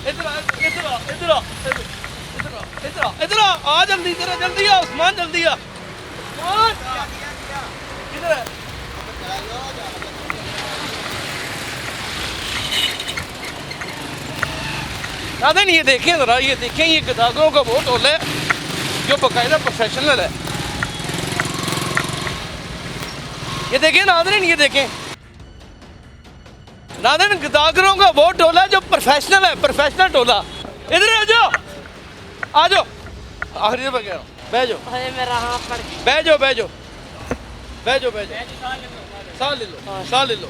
इधर आ, इधर आ, इधर आ, इधर आ, इधर आ, इधर आ जल्दी, इधर आ जल्दी आ उस्मान, जल्दी आ। किधर है? नाज़रीन ये देखें ज़रा, ये देखें, ये गदागरों का वो टोला है जो बाकायदा प्रोफेशनल है। ये देखें नाज़रीन, ये देखें नाज़रीन, गदागरों का वो टोला जो प्रोफेशनल है, प्रोफेशनल टोला। इधर आ जाओ, आ जाओ, आखिरी पे कह रहा हूँ, बह जाओ, मेरा हाथ पड़ बह जाओ, बह जाओ, बह जाओ, बह जाओ, साह ले लो, साह ले लो।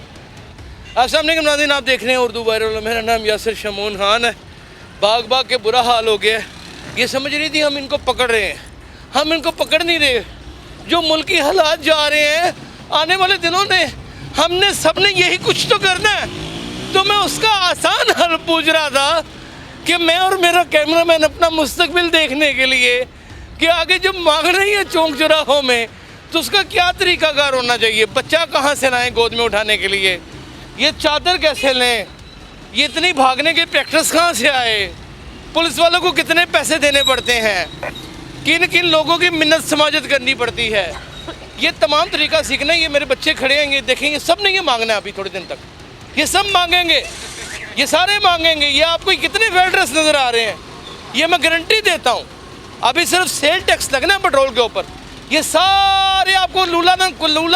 अस्सलाम वालेकुम नाज़रीन, आप देख रहे हैं उर्दू वायरल। मेरा नाम यासिर शमून खान है। भाग भाग के बुरा हाल हो गया है। ये समझ रही थी हम इनको पकड़ रहे हैं, हम इनको पकड़ नहीं रहे। जो मुल्की हालात जा रहे हैं आने वाले दिनों में, हमने सबने यही कुछ तो करना है। तो मैं उसका आसान हल पूछ रहा था कि मैं और मेरा कैमरामैन अपना मुस्तकबिल देखने के लिए कि आगे जब मांग रही है चौक चौराहों में, तो उसका क्या तरीकाकार होना चाहिए। बच्चा कहाँ से लाएं गोद में उठाने के लिए, ये चादर कैसे लें, ये इतनी भागने की प्रैक्टिस कहाँ से आए, पुलिस वालों को कितने पैसे देने पड़ते हैं, किन किन लोगों की मिन्नत समाजत करनी पड़ती है, ये तमाम तरीका सीखना है। ये मेरे बच्चे खड़े हैं, ये देखेंगे, सब ने ये मांगना है अभी थोड़े दिन तक, ये सब मांगेंगे, ये सारे मांगेंगे। ये आपको कितने वेल ड्रेस नज़र आ रहे हैं, ये मैं गारंटी देता हूँ। अभी सिर्फ सेल टैक्स लगना है पेट्रोल के ऊपर, ये सारे आपको लूला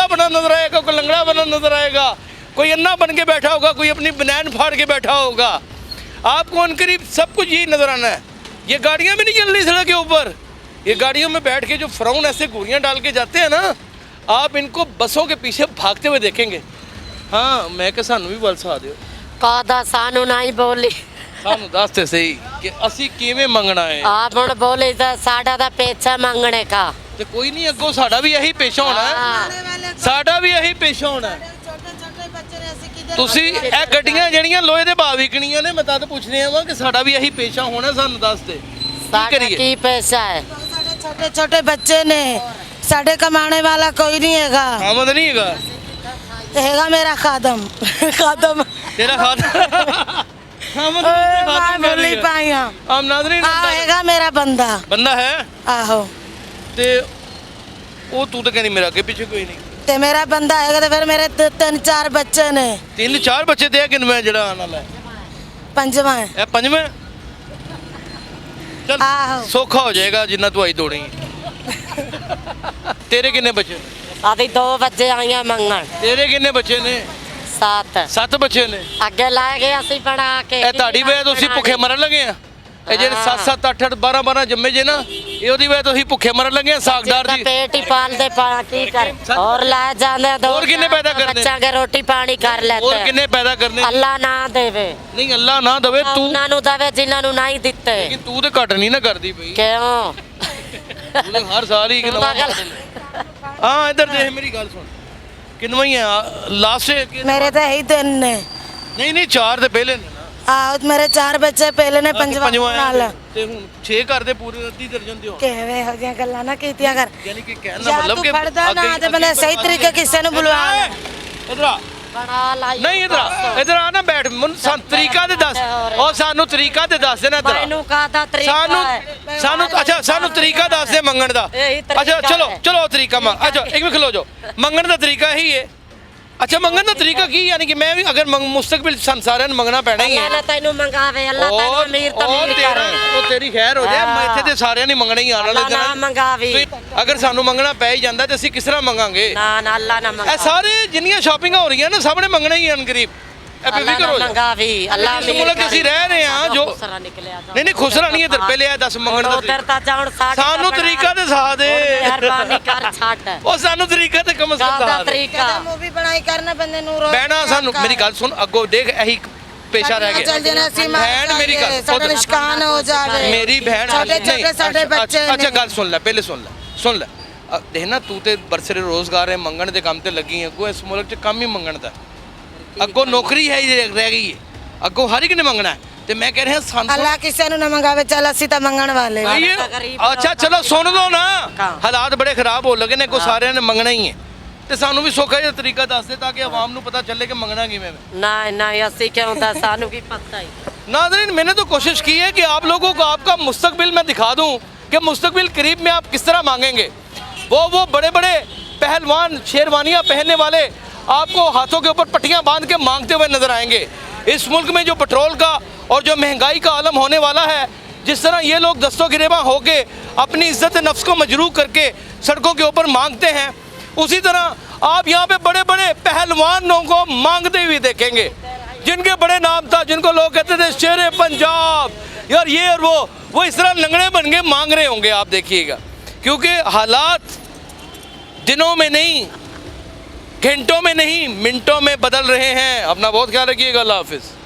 बना नजर आएगा, कोई लंगड़ा बना नजर आएगा, कोई अन्ना बन के बैठा होगा, कोई अपनी बनैन फाड़ के बैठा होगा। आपको अनकरीब सब कुछ यही नज़र आना है। ये गाड़ियाँ भी नहीं चल रही सड़क के ऊपर, ये गाड़ियों में बैठ के जो फ़िरौन ऐसे गोलियाँ डाल के जाते हैं ना, आप इनको बसों के पीछे भागते हुए देखेंगे। हाँ मैं कि सानू भी बल सा दियो, कहदा सानू नहीं बोली, सानू दस ते सही कि असी किवें मंगना है। आप हुण बोली तो साडा दा पेचा मंगने का। ते कोई नहीं, अगों साडा भी यही पेशा होना है, साडा भी यही पेशा होना है। ਤੁਸੀਂ ਇਹ ਗੱਡੀਆਂ ਜਿਹੜੀਆਂ ਲੋਹੇ ਦੇ ਭਾਅ ਵਿਕਣੀਆਂ ਨੇ, ਮੈਂ ਤਾਂ ਪੁੱਛ ਰਿਹਾ ਵਾਂ ਕਿ ਸਾਡਾ ਵੀ ਇਹੀ ਪੇਸ਼ਾ ਹੋਣਾ, ਸਾਨੂੰ ਦੱਸ ਦੇ साडा की पेशा है। साढ़े छोटे छोटे बच्चे ने, साढ़े कमाने वाला कोई नहीं हैगा। ਆਮਦ ਨਹੀਂ ਹੈਗਾ हैगा मेरा खादम खादम ਤੇਰਾ ਖਾਦ ਆਮਦ मैं बोली पाई हाँ। ਆਮ ਨਾਜ਼ਰੀਨ हैगा मेरा बंदा। ਬੰਦਾ ਹੈ आहो ਤੇ ਉਹ ਤੂੰ ਤਾਂ ਕਹਿੰਦੀ ਮੇਰਾ ਅੱਗੇ ਪਿੱਛੇ ਕੋਈ ਨਹੀਂ। ते मेरा बंदा हैगा तो फिर मेरे 3-4 बच्चे ने। 3-4 ਬੱਚੇ ਤੇ ਕਿੰਨਵੇਂ ਜਿਹੜਾ ਆਉਣ ਵਾਲਾ ਹੈ? पंजवा है। ਇਹ ਪੰਜਵੇਂ ਚਲ ਆਹੋ। ਸੌਖਾ ਹੋ ਜਾਏਗਾ ਜਿੰਨਾ ਤੂੰ ਆਈ ਦੌੜੀ ਤੇਰੇ ਕਿੰਨੇ ਬੱਚੇ? अभी 2 बजे आईया मंगन। ਤੇਰੇ ਕਿੰਨੇ ਬੱਚੇ ਨੇ? 7 7 ਬੱਚੇ ਨੇ। अगे लाए गए असि बना के। ਇਹ ਤੁਹਾਡੀ ਵਜ੍ਹਾ ਤੋਂ ਅਸੀਂ ਭੁੱਖੇ ਮਰਨ ਲੱਗੇ ਆ। ਇਹ ਜਿਹੜੇ 7-7 8-8 12-12 ਜੰਮੇ ਜੇ ਨਾ, ਇਹ ਉਹਦੀ ਵਜ੍ਹਾ ਤੋਂ ਅਸੀਂ ਭੁੱਖੇ ਮਰਨ ਲੱਗੇ ਆ। ਸਾਗਦਾਰ ਜੀ पेट ही पाल दे की कर और लाए जाने दो। और किन्ने पैदा करने? बच्चा के रोटी पानी कर लेते ਹੋਰ ਕਿੰਨੇ ਪੈਦਾ ਕਰਨੇ? अल्लाह ना देवे, ਨਹੀਂ ਅੱਲਾ ਨਾ ਦਵੇ ਤੂੰ, उन्हां नु देवे जिन्हां नु नहीं दिते। ਲੇਕਿन ਤੂੰ ਤੇ ਘੱਟ ਨਹੀਂ ਨਾ ਕਰਦੀ ਪਈ, क्यों ਤੂੰ ਤੇ ਹਰ ਸਾਲ ਹੀ ਇੱਕ ਨਵਾਂ ਕਰ ਦਿੰਦੀ। ਹਾਂ ਇੱਧਰ ਦੇਖ ਮੇਰੀ ਗੱਲ ਸੁਣ, ਕਿੰਨਵਾਂ ਹੀ ਆ ਲਾਸਟ? मेरे तो यही 3 ने। ਨਹੀਂ ਨਹੀਂ 4 ਤੇ ਪਹਿਲੇ ਨੇ ਨਾ, ਆਹੋ मेरे 4 बच्चे पहले ने पंजवा नाल। ਤੇ ਹੁਣ 6 ਘਰ ਦੇ ਪੂਰੇ ਅੱਧੀ ਦਰਜਨ ਦੇ ਹੋ। ਕਿਵੇਂ ਇਹੋ ਜਿਹੀਆਂ ਗੱਲਾਂ ਨਾ ਕੀਤੀਆਂ ਕਰ। ਯਾਨੀ ਕਿ ਕਹਿਣ ਦਾ ਜਾਂ ਮਤਲਬ ਤੂੰ ਕਿ ਫੜਦਾ ਨਾ ਤੇ ਬੰਦੇ ਸਹੀ ਤਰੀਕੇ ਕਿਸੇ ਨੂੰ ਬੁਲਵਾ ਲੈ। ਇੱਧਰ ਆ, बड़ा लाई ਨਹੀਂ ਇੱਧਰ ਆ ਨਾ ਬੈਠ, ਮੈਨੂੰ ਸਾਨੂੰ ਤਰੀਕਾ ਤੇ ਦੱਸ, ਉਹ ਸਾਨੂੰ ਤਰੀਕਾ ਤੇ ਦੱਸ ਦੇਣਾ ਇੱਧਰ ਆ। मैनू कहता तरीका है। ਸਾਨੂੰ ਅੱਛਾ ਸਾਨੂੰ ਤਰੀਕਾ ਦੱਸ ਦੇ ਮੰਗਣ ਦਾ। ਇਹੀ ਤਰੀਕਾ ਅੱਛਾ ਚਲੋ ਹੈ। ਚਲੋ ਤਰੀਕਾ ਮੰਗ, ਅੱਛਾ ਇੱਕ ਮਿੰਟ ਖਲੋ ਜਾਓ। ਮੰਗਣ ਦਾ ਤਰੀਕਾ ਇਹੀ ਹੈ। ਅੱਛਾ ਮੰਗਣ ਦਾ ਤਰੀਕਾ ਕੀ, ਯਾਨੀ ਕਿ ਮੈਂ ਵੀ ਅਗਰ ਮੁਸਤਕबिल ਸਾਰਿਆਂ ਨੂੰ ਮੰਗਣਾ ਪੈਣਾ ਹੀ ਹੈ। अल्लाह ने तैनू मंगावे, अल्लाह तैनू अमीर तमीर करे। ਉਹ ਤੇਰੀ ਖੈਰ ਹੋ ਜਾਏ, ਮੈਂ ਇੱਥੇ ਤੇ ਸਾਰਿਆਂ ਨੇ ਮੰਗਣਾ ਹੀ ਆਣ ਵਾਲੇ अल्लाह ना ਦਿਨਾਂ मंगावी। ਚ। अगर ਸਾਨੂੰ ਮੰਗਣਾ ਪੈ ਹੀ ਜਾਂਦਾ ਤੇ ਅਸੀਂ ਕਿਸ ਤਰ੍ਹਾਂ ਮੰਗਾਂਗੇ? ना ना अल्लाह ना ਇਹ मंगावी। ਸਾਰੇ ਜਿੰਨੀਆਂ ਸ਼ਾਪਿੰਗਾਂ ਹੋ ਰਹੀਆਂ ਨੇ ਸਭ ਨੇ ਮੰਗਣਾ ਹੀ ਹਨ ਗਰੀਬ। ਇਹ अल्लाह ਬੇਫਿਕਰ ना ਹੋ ਜਾ। मंगावी, अल्लाह ਇਸ ਮੁਲਕ 'ਚ ਅਸੀਂ ਰਹਿ ਰਹੇ ਹਾਂ ਜੋ खुसरा निकले आ। ਨਹੀਂ ਨਹੀਂ ਖੁਸਰਾ ਨਹੀਂ ਇੱਧਰ ਪਹਿਲੇ ਆ ਦੱਸ ਮੰਗਣ ਦਾ उधर ता जाऊं साड़ी ਸਾਨੂੰ ਤਰੀਕਾ ਤੇ ਸਾ ਦੇ। मेहरबानी कर छाट। ਉਹ ਸਾਨੂੰ ਤਰੀਕਾ ਤੇ ਕਮ ਸੇ ਕਮ ज्यादा ਦੱਸ ਦੇ। तरीका ਮੂਵੀ ਬਣਾਈ ਕਰਨਾ ਬੰਦੇ ਨੂੰ ਰੋਜ਼ ਬਹਿਣਾ ਸਾਨੂੰ, ਮੇਰੀ ਗੱਲ ਸੁਣ, ਅੱਗੋਂ ਦੇਖ ਇਹੀ ਪੇਸ਼ਾ ਰਹਿ ਗਿਆ। ਚੱਲ ਜਾਣਾ ਸੀ ਭੈਣ ਮੇਰੀ ਗੱਲ ਸਾਡਾ ਨਿਸ਼ਕਾਨ ਹੋ ਜਾਵੇ। ਮੇਰੀ ਭੈਣ ਛੋਟੇ ਨਹੀਂ, ਛੋਟੇ ਸਾਡੇ ਅੱਛਾ, ਬੱਚੇ ਅੱਛਾ ਨੇ। ਗੱਲ ਸੁਣ ਲੈ, ਪਹਿਲੇ ਸੁਣ ਲੈ ਦੇਖ ਨਾ, ਤੂੰ ਤੇ ਬਰਸਰੇ ਰੋਜ਼ਗਾਰ ਹੈ, ਮੰਗਣ ਦੇ ਕੰਮ ਤੇ ਲੱਗੀ ਹੈ। ਅੱਗੋਂ ਇਸ ਮੁਲਕ 'ਚ ਕੰਮ ਹੀ ਮੰਗਣ ਦਾ, ਅੱਗੋਂ ਨੌਕਰੀ ਹੈ ਹੀ ਰਹਿ ਗਈ ਹੈ, ਅੱਗੋਂ ਹਰ ਇੱਕ ਨੇ ਮੰਗਣਾ ਹੈ। ਤੇ ਮੈਂ ਕਹਿ ਰਿਹਾ ਸਾਨੂੰ ਅੱਲਾ ਕਿਸੇ ਨੂੰ ਨਾ ਮੰਗਾਵੇ, ਚੱਲ ਅਸੀਂ ਤਾਂ ਮੰਗਣ ਵਾਲੇ ਹਾਂ। ਅੱਛਾ ਚਲੋ ਸੁਣ ਲਓ ਨਾ, ਹਾਲਾਤ ਬੜੇ ਖਰਾਬ ਹੋ ਲਗੇ ਨੇ, ਕੋ ਸਾਰਿਆਂ ਨੇ ਮੰਗਣਾ ਹੀ ਹੈ। ਤੇ ਸਾਨੂੰ ਵੀ ਸੌਖਾ ਜਿਹਾ ਤਰੀਕਾ ਦੱਸ ਦੇ ਤਾਂ ਕਿ ਆਵਾਮ ਨੂੰ ਪਤਾ ਚੱਲੇ ਕਿ ਮੰਗਣਾ ਕਿਵੇਂ ਹੈ। नहीं नहीं अस्सी क्यों था सानू की पता ही। नाज़रीन, मैंने तो कोशिश की है कि आप लोगों को आपका मुस्तकबिल मैं दिखा दूं कि मुस्तकबिल करीब में आप किस तरह मांगेंगे। वो बड़े बड़े पहलवान शेरवानियाँ पहनने वाले आपको हाथों के ऊपर पट्टियाँ बांध के मांगते हुए नजर आएंगे। इस मुल्क में जो पेट्रोल का और जो महंगाई का आलम होने वाला है, जिस तरह ये लोग दस्तों गिरेबा होके अपनी इज्जत नफ्स को मजरूह करके सड़कों के ऊपर मांगते हैं, उसी तरह आप यहाँ पे बड़े बड़े पहलवानों को मांगते हुए देखेंगे, जिनके बड़े नाम था, जिनको लोग कहते थे शेरे पंजाब यार ये और वो इस तरह लंगड़े बन के मांग रहे होंगे। आप देखिएगा, क्योंकि हालात दिनों में नहीं, घंटों में नहीं, मिनटों में बदल रहे हैं। अपना बहुत ख्याल रखिएगा। अल्लाह हाफिज़।